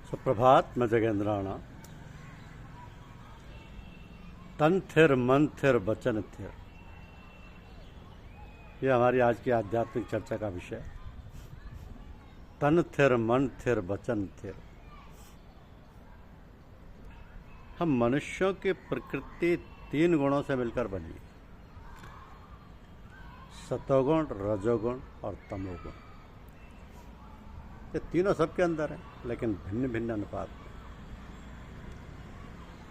सुप्रभात। मैं जगेंद्राणा। तन थिर मन थिर वचन थिर, यह हमारी आज की आध्यात्मिक चर्चा का विषय। तन थिर मन थिर वचन थिर। हम मनुष्यों की प्रकृति 3 गुणों से मिलकर बनी, सतोगुण, रजोगुण और तमोगुण। ये तीनों सबके अंदर हैं, लेकिन भिन्न भिन्न अनुपात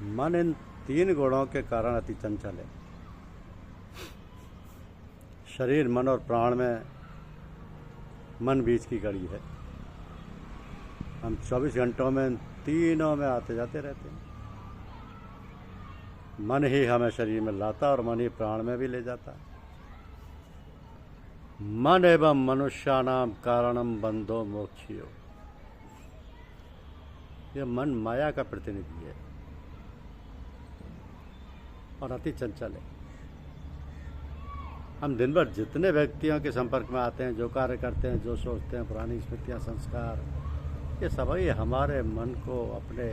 में। मन इन 3 गुणों के कारण अति चंचल है। शरीर, मन और प्राण में मन बीच की कड़ी है। हम 24 घंटों में इन तीनों में आते जाते रहते हैं। मन ही हमें शरीर में लाता और मन ही प्राण में भी ले जाता है। मन एवं मनुष्यानाम कारणम बंधो मोक्षियो। यह मन माया का प्रतिनिधि है और अति चंचल है। हम दिन भर जितने व्यक्तियों के संपर्क में आते हैं, जो कार्य करते हैं, जो सोचते हैं, पुरानी स्मृतियां, संस्कार, ये सभी हमारे मन को अपने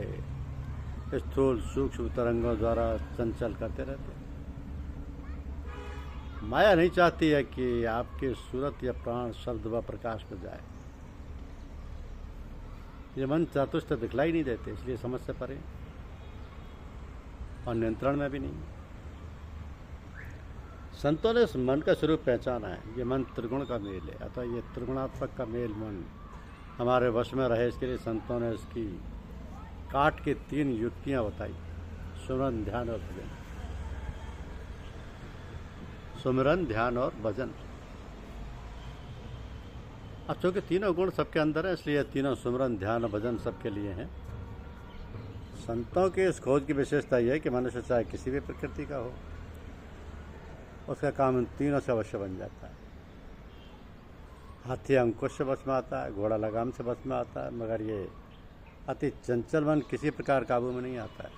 स्थूल सूक्ष्म तरंगों द्वारा चंचल करते रहते हैं। माया नहीं चाहती है कि आपकी सूरत या प्राण शब्द व प्रकाश में जाए। ये मन चतुष्ट दिखलाई नहीं देते, इसलिए समझ से परे और नियंत्रण में भी नहीं। संतों ने इस मन का स्वरूप पहचाना है। ये मन त्रिगुण का मेल है, अतः ये त्रिगुणात्मक का मेल मन हमारे वश में रहे, इसके लिए संतों ने इसकी काट के 3 युक्तियां बताई: सुमरन, ध्यान और भजन। सुमिरन, ध्यान और भजन। अब चूंकि तीनों गुण सबके अंदर है, इसलिए तीनों सुमिरन, ध्यान और भजन सबके लिए हैं। संतों की इस खोज की विशेषता यह है कि मनुष्य चाहे किसी भी प्रकृति का हो, उसका काम इन तीनों से अवश्य बन जाता है। हाथी अंकुश से बस में आता है, घोड़ा लगाम से बस में आता है, मगर ये अति चंचल मन किसी प्रकार काबू में नहीं आता है।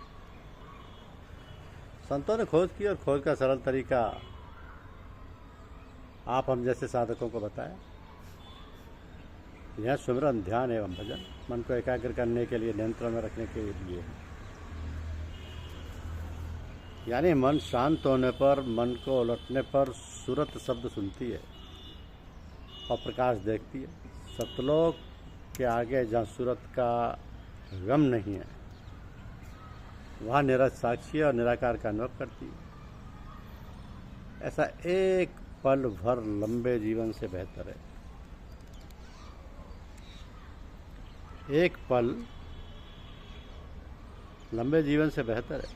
संतों ने खोज की और खोज का सरल तरीका आप हम जैसे साधकों को बताया। यह सुमिरन, ध्यान एवं भजन मन को एकाग्र करने के लिए, नियंत्रण में रखने के लिए है। यानी मन शांत होने पर, मन को उलटने पर सूरत शब्द सुनती है और प्रकाश देखती है। सतलोक के आगे जहाँ सूरत का गम नहीं है, वहाँ निरज साक्षी और निराकार का अनुभव करती है। ऐसा एक पल भर लंबे जीवन से बेहतर है। एक पल लंबे जीवन से बेहतर है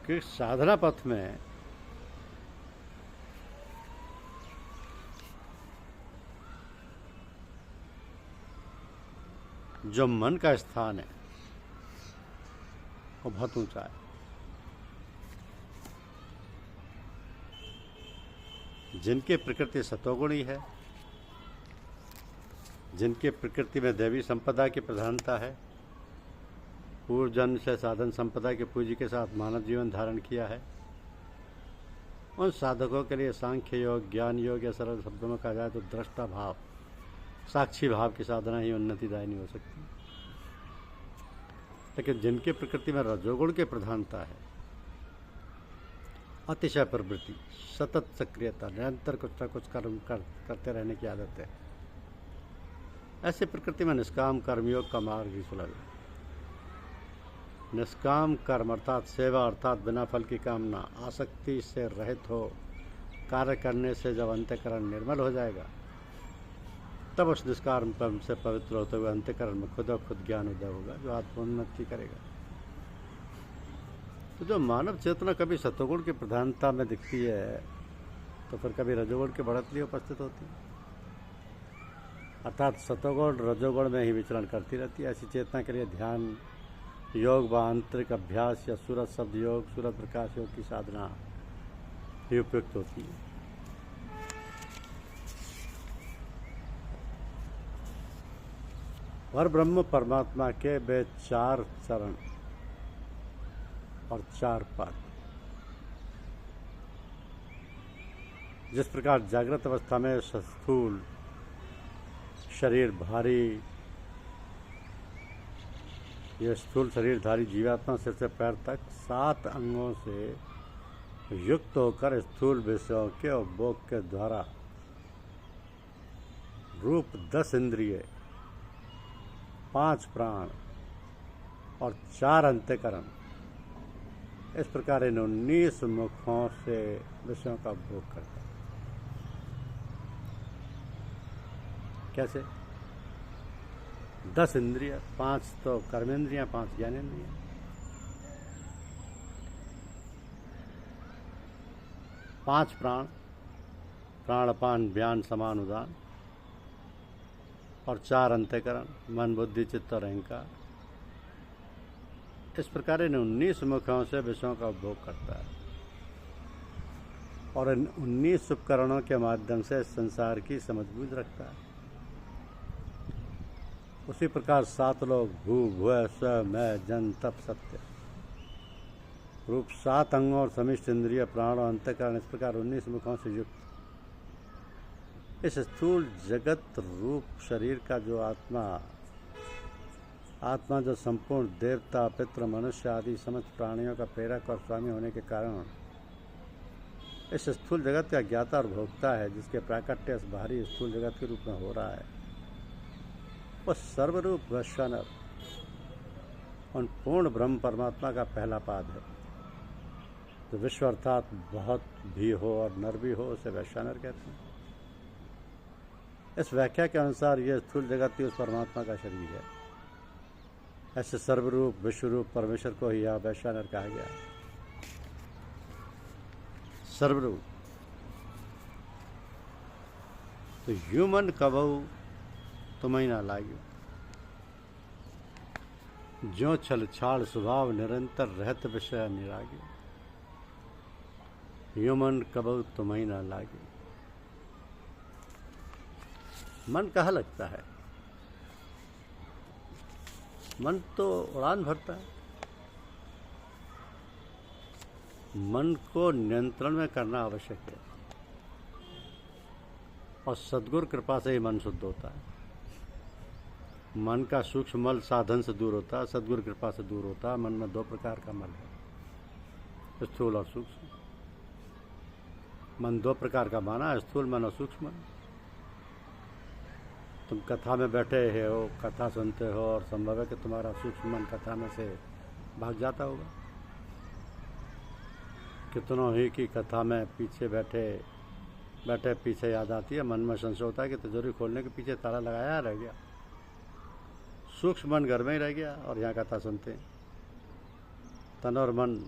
कि साधना पथ में जो मन का स्थान है वो बहुत ऊंचा है। जिनकी प्रकृति सतोगुणी है, जिनकी प्रकृति में दैवी संपदा की प्रधानता है, पूर्व जन्म से साधन संपदा के पूंजी के साथ मानव जीवन धारण किया है, उन साधकों के लिए सांख्य योग, ज्ञान योग या सरल शब्दों में कहा जाए तो दृष्टा भाव, साक्षी भाव की साधना ही उन्नतिदायिनी हो सकती है। लेकिन जिनकी प्रकृति में रजोगुण की प्रधानता है, अतिशय प्रवृत्ति, सतत सक्रियता, निरंतर कुछ न कुछ कर्म करते रहने की आदत है, ऐसी प्रकृति में निष्काम कर्मयोग का मार्ग ही सुलभ है। निष्काम कर्म अर्थात सेवा, अर्थात बिना फल की कामना, आसक्ति से रहित हो कार्य करने से जब अंतःकरण निर्मल हो जाएगा, तब उस निष्काम कर्म से पवित्र होते हुए अंतःकरण में खुद और खुद ज्ञान उदय होगा, जो आत्मोन्नति करेगा। तो जो मानव चेतना कभी सतोगुण की प्रधानता में दिखती है, तो फिर कभी रजोगुण की बढ़त लिए उपस्थित होती है, अर्थात सतोगुण रजोगुण में ही विचरण करती रहती है। ऐसी चेतना के लिए ध्यान योग व आंतरिक अभ्यास या सूरत शब्द योग, सूरत प्रकाश योग की साधना ही उपयुक्त होती है। पर ब्रह्म परमात्मा के वे 4 चरण और 4 पद। जिस प्रकार जागृत अवस्था में स्थूल शरीर भारी, यह स्थूल शरीरधारी जीवात्मा सिर से पैर तक 7 अंगों से युक्त होकर स्थूल विषयों के उपभोग के द्वारा रूप 10 इंद्रिय, 5 प्राण और 4 अंतःकरण, इस प्रकार इन 19 मुखों से विषयों का उपभोग करता है। कैसे? 10 इंद्रिय, 5 तो कर्मेंद्रियां, 5 ज्ञानेंद्रियां, 5 प्राण, प्राणपान व्यान समान उदान, और 4 अंतःकरण, मन बुद्धि चित्त और अहंकार। इस प्रकार इन 19 मुखों से विषयों का उपभोग करता है और इन 19 उपकरणों के माध्यम से संसार की समझ बूझ रखता है। उसी प्रकार 7 लोग भू भुव स्व मैं जन तप सत्य रूप 7 अंगों और समिष्ट इंद्रिय प्राण और अंतःकरण, इस प्रकार 19 मुखों से युक्त इस स्थूल जगत रूप शरीर का जो आत्मा जो संपूर्ण देवता पितृ मनुष्य आदि समस्त प्राणियों का प्रेरक और स्वामी होने के कारण इस स्थूल जगत का ज्ञाता और भोक्ता है, जिसके प्राकट्य इस बाहरी स्थूल जगत के रूप में हो रहा है, वह सर्वरूप वैश्वानर उन पूर्ण ब्रह्म परमात्मा का पहला पाद है। तो विश्व अर्थात बहुत भी हो और नर भी हो, उसे वैश्वानर कहते हैं। इस व्याख्या के अनुसार यह स्थूल जगत ही उस परमात्मा का शरीर है। ऐसे सर्वरूप विश्वरूप परमेश्वर को ही यह वैश्वानर कहा गया। सर्वरूप तो ह्यूमन कबहू तुम्हें ना लाग्यो, ज्यों छल छाड़ स्वभाव निरंतर रहत विषय निराग्यो। ह्यूमन कबहू तुम्हें ना लाग्यो। मन कहाँ लगता है? मन तो उड़ान भरता है। मन को नियंत्रण में करना आवश्यक है और सद्गुरु कृपा से ही मन शुद्ध होता है। मन का सूक्ष्म मल साधन से दूर होता है, सद्गुरु कृपा से दूर होता है। मन में 2 प्रकार का मल है, स्थूल और सूक्ष्म। मन 2 प्रकार का माना है, स्थूल मन और सूक्ष्म मन। तुम कथा में बैठे हो, कथा सुनते हो और संभव है कि तुम्हारा सूक्ष्म मन कथा में से भाग जाता होगा। कितनों ही की कथा में पीछे बैठे पीछे याद आती है, मन में संशय होता है कि तिजोरी खोलने के पीछे ताला लगाया रह गया। सूक्ष्म मन घर में ही रह गया और यहाँ कथा सुनते हैं। तन और मन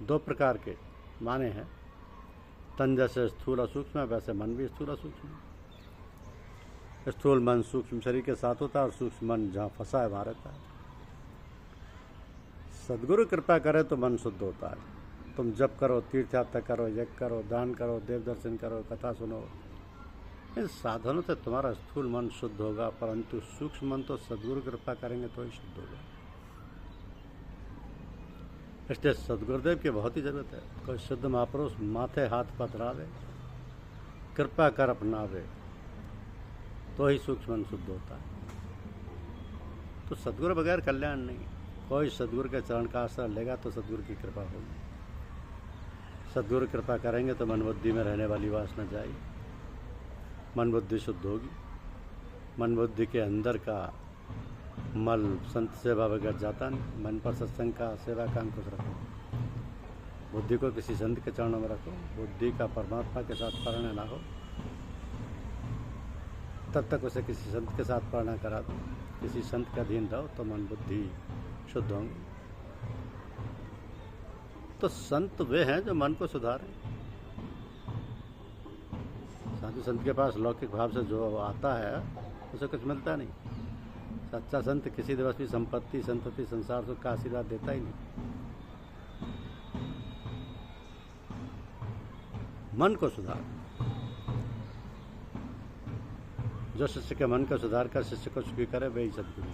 2 प्रकार के माने हैं। तन जैसे स्थूल और सूक्ष्म है, वैसे मन भी स्थूल और सूक्ष्म है। स्थूल मन सूक्ष्म शरीर के साथ होता है और सूक्ष्म मन जहाँ फंसा है वहाँ रहता है। सद्गुरु कृपा करे तो मन शुद्ध होता है। तुम जप करो, तीर्थ यात्रा करो, यज्ञ करो, दान करो, देव दर्शन करो, कथा सुनो, इन साधनों से तुम्हारा स्थूल मन शुद्ध होगा, परंतु सूक्ष्म मन तो सद्गुरु कृपा करेंगे तो ही शुद्ध होगा। इसलिए सदगुरुदेव की बहुत ही जरूरत है। कोई शुद्ध महापुरुष माथे हाथ पथरावे, कृपा कर अपनावे, तो ही सूक्ष्म मन शुद्ध होता है। तो सदगुरु बगैर कल्याण नहीं। कोई सदगुरु के चरण का आश्रय लेगा तो सदगुरु की कृपा होगी। सदगुरु कृपा करेंगे तो मन बुद्धि में रहने वाली वासना जाएगी, मन बुद्धि शुद्ध होगी। मन बुद्धि के अंदर का मल संत सेवा बगैर जाता नहीं। मन पर सत्संग का सेवा का अंकुश रखो, बुद्धि को किसी संत के चरणों में रखो। बुद्धि का परमात्मा के साथ परिणय ना हो तब तक उसे किसी संत के साथ परिणय करा दो, किसी संत के अधीन रहो तो मन बुद्धि शुद्ध होंगे। तो संत वे हैं जो मन को सुधारें। साधु संत के पास लौकिक भाव से जो आता है उसे कुछ मिलता नहीं। सच्चा संत किसी दिवस भी संपत्ति संतति संसार सुख का आशीर्वाद देता ही नहीं। मन को सुधार। जो शिष्य के मन का सुधार कर शिष्य को सुखी करे वही सद्गुरु।